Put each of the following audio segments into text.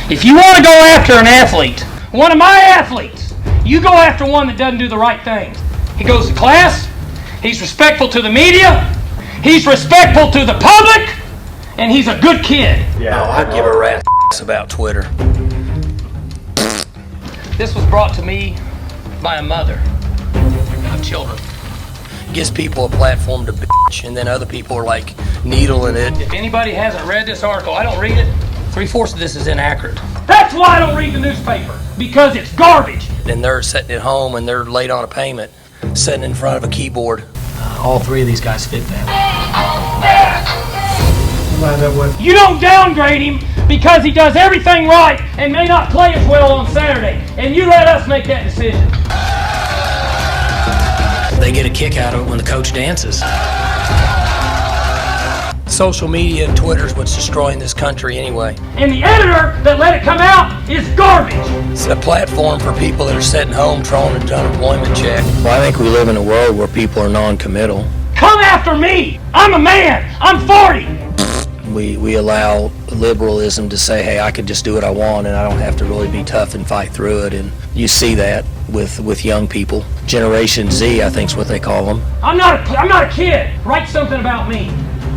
If you want to go after an athlete, one of my athletes, you go after one that doesn't do the right things. He goes to class, he's respectful to the media, he's respectful to the public, and he's a good kid. Yeah, I'd give a rat's about Twitter. This was brought to me by a mother of children. Gives people a platform to bitch, and then other people are like needling it. If anybody hasn't read this article, I don't read it. 3/4 of this is inaccurate. That's why I don't read the newspaper, because it's garbage. And they're sitting at home and they're late on a payment, sitting in front of a keyboard. All three of these guys fit that. You don't downgrade him because he does everything right and may not play as well on Saturday, and you let us make that decision. They get a kick out of it when the coach dances. Social media and Twitter's what's destroying this country anyway. And the editor that let it come out is garbage. It's a platform for people that are sitting home trolling an unemployment check. Well, I think we live in a world where people are non-committal. Come after me! I'm a man! I'm 40! We allow liberalism to say, hey, I can just do what I want and I don't have to really be tough and fight through it. And you see that with young people. Generation Z, I think is what they call them. I'm not a kid. Write something about me.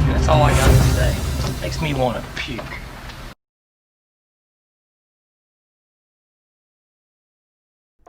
That's all I got to say. Makes me want to puke.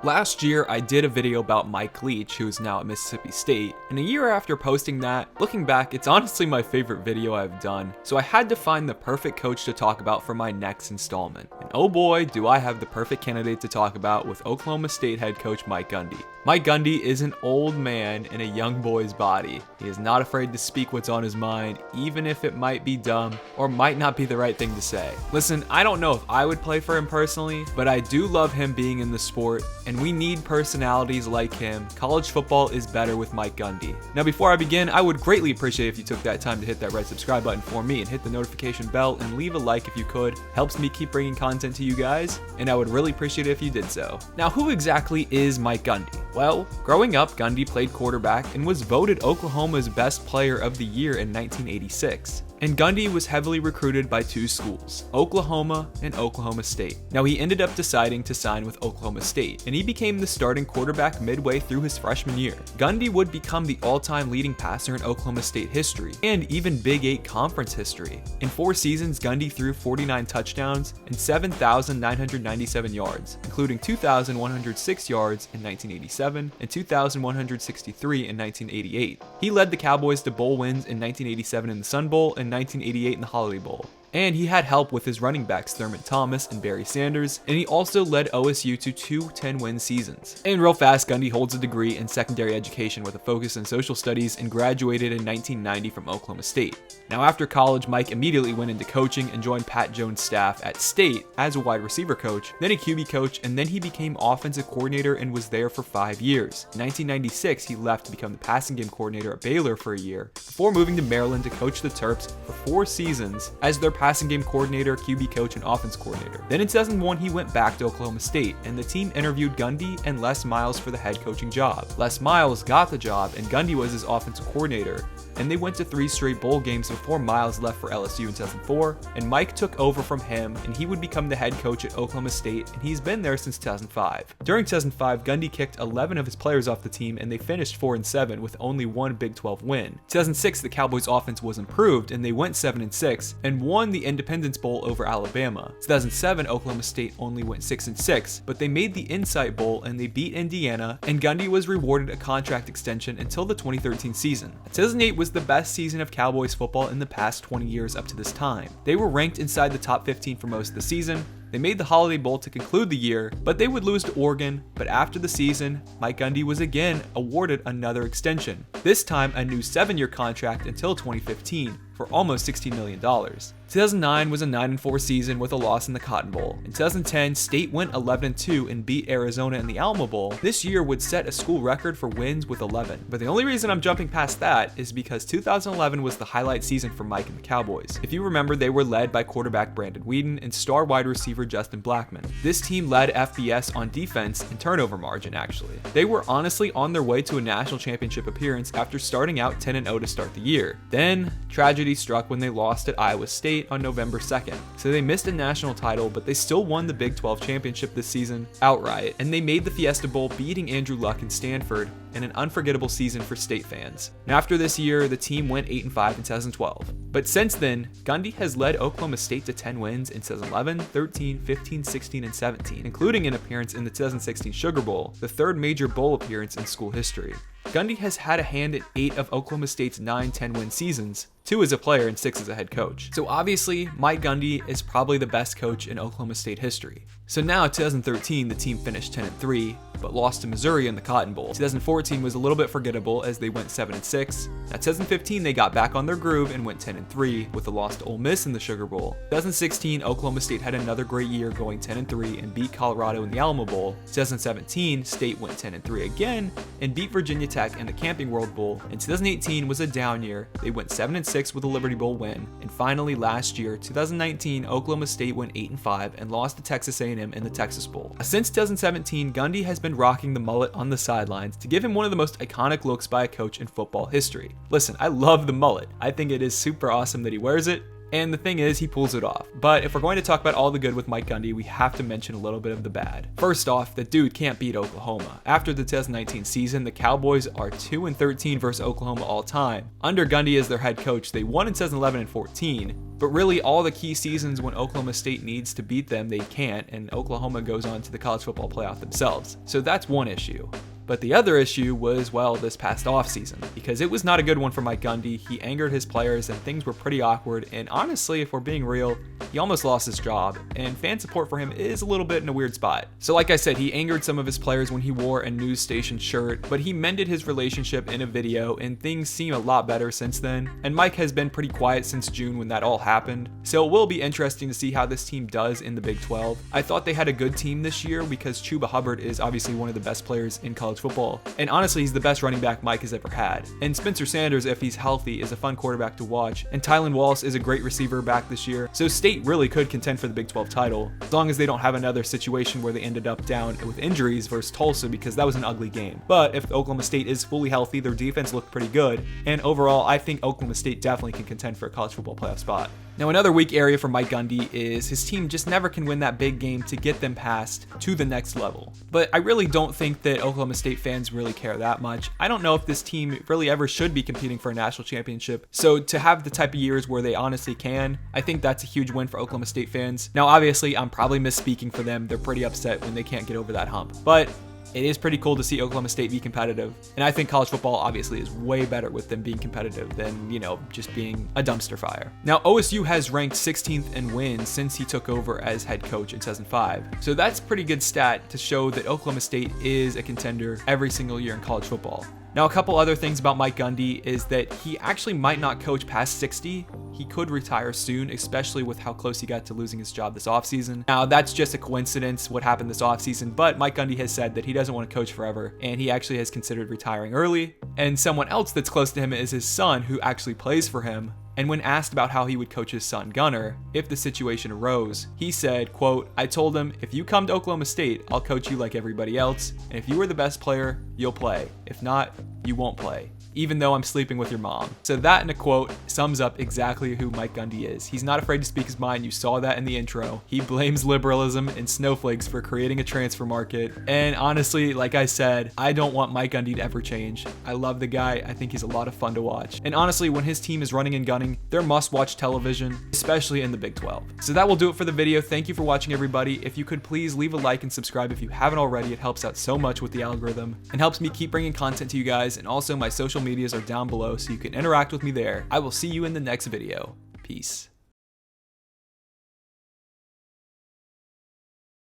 Last year, I did a video about Mike Leach, who is now at Mississippi State, and a year after posting that, looking back, it's honestly my favorite video I've done, so I had to find the perfect coach to talk about for my next installment. And oh boy, do I have the perfect candidate to talk about with Oklahoma State head coach Mike Gundy. Mike Gundy is an old man in a young boy's body. He is not afraid to speak what's on his mind, even if it might be dumb or might not be the right thing to say. Listen, I don't know if I would play for him personally, but I do love him being in the sport, and we need personalities like him. College football is better with Mike Gundy. Now, before I begin, I would greatly appreciate if you took that time to hit that red subscribe button for me and hit the notification bell and leave a like if you could. Helps me keep bringing content to you guys, and I would really appreciate it if you did so. Now, who exactly is Mike Gundy? Well, growing up, Gundy played quarterback and was voted Oklahoma's best player of the year in 1986. And Gundy was heavily recruited by two schools, Oklahoma and Oklahoma State. Now, he ended up deciding to sign with Oklahoma State, and he became the starting quarterback midway through his freshman year. Gundy would become the all-time leading passer in Oklahoma State history, and even Big 8 conference history. In 4 seasons, Gundy threw 49 touchdowns and 7,997 yards, including 2,106 yards in 1987 and 2,163 in 1988. He led the Cowboys to bowl wins in 1987 in the Sun Bowl and 1988 in the Holiday Bowl. And he had help with his running backs Thurman Thomas and Barry Sanders, and he also led OSU to 2 10-win seasons. And real fast, Gundy holds a degree in secondary education with a focus in social studies and graduated in 1990 from Oklahoma State. Now, after college, Mike immediately went into coaching and joined Pat Jones' staff at State as a wide receiver coach, then a QB coach, and then he became offensive coordinator and was there for 5 years. In 1996, he left to become the passing game coordinator at Baylor for a year, before moving to Maryland to coach the Terps for 4 seasons as their passing game coordinator, QB coach, and offense coordinator. Then in 2001, he went back to Oklahoma State, and the team interviewed Gundy and Les Miles for the head coaching job. Les Miles got the job, and Gundy was his offensive coordinator, and they went to 3 straight bowl games before Miles left for LSU in 2004, and Mike took over from him, and he would become the head coach at Oklahoma State, and he's been there since 2005. During 2005, Gundy kicked 11 of his players off the team, and they finished 4-7 with only 1 Big 12 win. 2006, the Cowboys' offense was improved, and they went 7-6 and won the Independence Bowl over Alabama. 2007, Oklahoma State only went 6-6, but they made the Insight Bowl and they beat Indiana, and Gundy was rewarded a contract extension until the 2013 season. 2008 was the best season of Cowboys football in the past 20 years up to this time. They were ranked inside the top 15 for most of the season. They made the Holiday Bowl to conclude the year, but they would lose to Oregon. But after the season, Mike Gundy was again awarded another extension, this time a new 7-year contract until 2015 for almost $16 million. 2009 was a 9-4 season with a loss in the Cotton Bowl. In 2010, State went 11-2 and beat Arizona in the Alamo Bowl. This year would set a school record for wins with 11. But the only reason I'm jumping past that is because 2011 was the highlight season for Mike and the Cowboys. If you remember, they were led by quarterback Brandon Weeden and star wide receiver receiver Justin Blackmon. This team led FBS on defense and turnover margin, actually. They were honestly on their way to a national championship appearance after starting out 10-0 to start the year. Then, tragedy struck when they lost at Iowa State on November 2nd. So they missed a national title, but they still won the Big 12 championship this season outright, and they made the Fiesta Bowl, beating Andrew Luck and Stanford in an unforgettable season for state fans. And after this year, the team went 8-5 in 2012. But since then, Gundy has led Oklahoma State to 10 wins in 2011, 13, 15, 16, and 17, including an appearance in the 2016 Sugar Bowl, the third major bowl appearance in school history. Gundy has had a hand in 8 of Oklahoma State's 9 10-win seasons, 2 as a player and 6 as a head coach. So obviously, Mike Gundy is probably the best coach in Oklahoma State history. So now, 2013, the team finished 10-3, but lost to Missouri in the Cotton Bowl. 2014 was a little bit forgettable as they went 7-6. Now 2015, they got back on their groove and went 10-3 with a loss to Ole Miss in the Sugar Bowl. 2016, Oklahoma State had another great year going 10-3 and beat Colorado in the Alamo Bowl. 2017, State went 10-3 again and beat Virginia Tech in the Camping World Bowl. And 2018 was a down year. They went 7-6 with a Liberty Bowl win. And finally last year, 2019, Oklahoma State went 8-5 and lost to Texas A&M in the Texas Bowl. Since 2017, Gundy has been rocking the mullet on the sidelines to give him one of the most iconic looks by a coach in football history. Listen, I love the mullet. I think it is super awesome that he wears it. And the thing is, he pulls it off. But if we're going to talk about all the good with Mike Gundy, we have to mention a little bit of the bad. First off, the dude can't beat Oklahoma. After the 2019 season, the Cowboys are 2-13 versus Oklahoma all time. Under Gundy as their head coach, they won in 2011 and 14. But really, all the key seasons when Oklahoma State needs to beat them, they can't, and Oklahoma goes on to the college football playoff themselves. So that's one issue. But the other issue was, well, this past offseason, because it was not a good one for Mike Gundy. He angered his players and things were pretty awkward, and honestly, if we're being real, he almost lost his job, and fan support for him is a little bit in a weird spot. So like I said, he angered some of his players when he wore a news station shirt, but he mended his relationship in a video, and things seem a lot better since then. And Mike has been pretty quiet since June when that all happened, so it will be interesting to see how this team does in the Big 12. I thought they had a good team this year because Chuba Hubbard is obviously one of the best players in college football, and honestly, he's the best running back Mike has ever had. And Spencer Sanders, if he's healthy, is a fun quarterback to watch, and Tylan Wallace is a great receiver back this year, so State really could contend for the Big 12 title, as long as they don't have another situation where they ended up down with injuries versus Tulsa, because that was an ugly game. But if Oklahoma State is fully healthy, their defense looked pretty good, and overall, I think Oklahoma State definitely can contend for a college football playoff spot. Now, another weak area for Mike Gundy is his team just never can win that big game to get them past to the next level. But I really don't think that Oklahoma State fans really care that much. I don't know if this team really ever should be competing for a national championship. So to have the type of years where they honestly can, I think that's a huge win for Oklahoma State fans. Now, obviously, I'm probably misspeaking for them. They're pretty upset when they can't get over that hump. But it is pretty cool to see Oklahoma State be competitive. And I think college football obviously is way better with them being competitive than, just being a dumpster fire. Now, OSU has ranked 16th in wins since he took over as head coach in 2005. So that's a pretty good stat to show that Oklahoma State is a contender every single year in college football. Now, a couple other things about Mike Gundy is that he actually might not coach past 60. He could retire soon, especially with how close he got to losing his job this offseason. Now, that's just a coincidence what happened this offseason, but Mike Gundy has said that he doesn't want to coach forever, and he actually has considered retiring early. And someone else that's close to him is his son, who actually plays for him. And when asked about how he would coach his son Gunner if the situation arose, he said, quote, "I told him, if you come to Oklahoma State, I'll coach you like everybody else, and if you are the best player, you'll play. If not, you won't play, even though I'm sleeping with your mom." So that in a quote sums up exactly who Mike Gundy is. He's not afraid to speak his mind. You saw that in the intro. He blames liberalism and snowflakes for creating a transfer market. And honestly, like I said, I don't want Mike Gundy to ever change. I love the guy. I think he's a lot of fun to watch. And honestly, when his team is running and gunning, they're must-watch television, especially in the Big 12. So that will do it for the video. Thank you for watching, everybody. If you could please leave a like and subscribe if you haven't already. It helps out so much with the algorithm and helps me keep bringing content to you guys. And also my social medias are down below so you can interact with me there. I will see you in the next video. Peace.